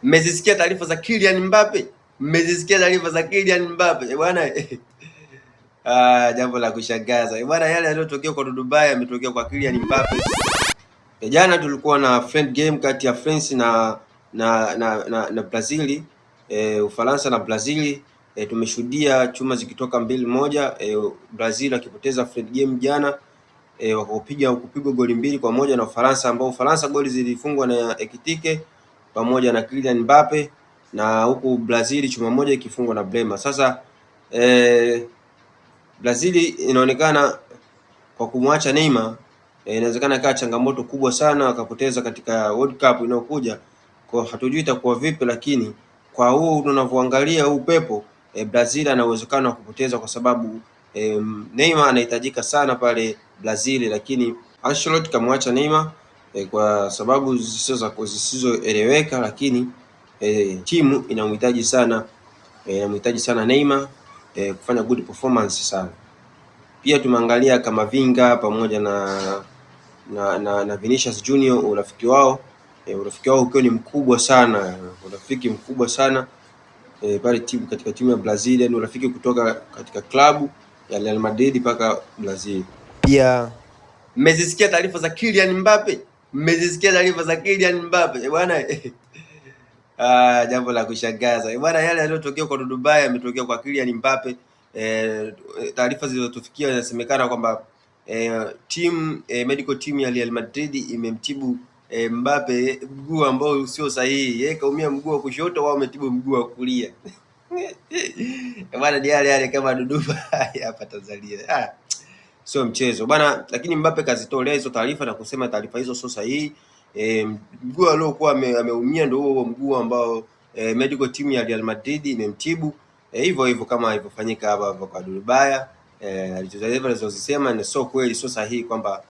Mmezisikia taarifa za Kylian Mbappe? Mmezisikia taarifa za Kylian Mbappe bwana? Jambo la kushangaza bwana, yale yaliyotokea kwa Dubai yametokea kwa Kylian Mbappe. Jana tulikuwa na friend game kati ya France na Brazil, Ufaransa na Brazil. Tumeshuhudia chuma zikitoka 2-1, Brazil akipoteza friend game jana, kupigwa goli 2-1 na Ufaransa, ambao Ufaransa goli zilifungwa na Ekitike pamoja na Kylian Mbappe, na huku Brazil chuma moja ikifungwa na Brema. Sasa Brazil inaonekana kwa kumwacha Neymar inawezekana ikawa changamoto kubwa sana wakapoteza katika World Cup inayokuja. Kwa hatujui itakuwa vipi, lakini kwa huu tunavyoangalia huu pepo, Brazil ana uwezekano wa kupoteza kwa sababu Neymar anahitajika sana pale Brazil, lakini Ancelotti kamwacha Neymar kwa sababu zisizoeleweka, lakini timu inamhitaji sana Neymar kufanya good performance sana. Pia tumeangalia Kamavinga pamoja na Vinicius Junior, urafiki wao ukiwa ni mkubwa sana, urafiki mkubwa sana pale katika timu ya Brazil, ni urafiki kutoka katika klabu ya Real Madrid mpaka Brazil. Pia mmezisikia taarifa za Kylian Mbappe? Mmezisikia taarifa za Kylian Mbappe bwana? Jambo la kushangaza bwana, yale yaliyotokea kwa Dubai yametokea kwa Kylian Mbappe. Taarifa zilizotufikia zinasemekana kwamba medical team ya Real Madrid imemtibu Mbappe mguu ambao sio sahihi. Yeye kaumia mguu wa kushoto, wao wametibu mguu wa kulia. Bwana ni yale kama Duduba hapa Tanzania. Sio mchezo bwana, lakini Mbappe kazitolea hizo taarifa na kusema taarifa hizo sio sahihi. Mguu aliokuwa ameumia ndio huo mguu ambao medical team ya Real Madrid imemtibu. Hivyo kama ilivyofanyika hapa kwa Dubai. Alizozisema ni sio kweli, sio sahihi kwamba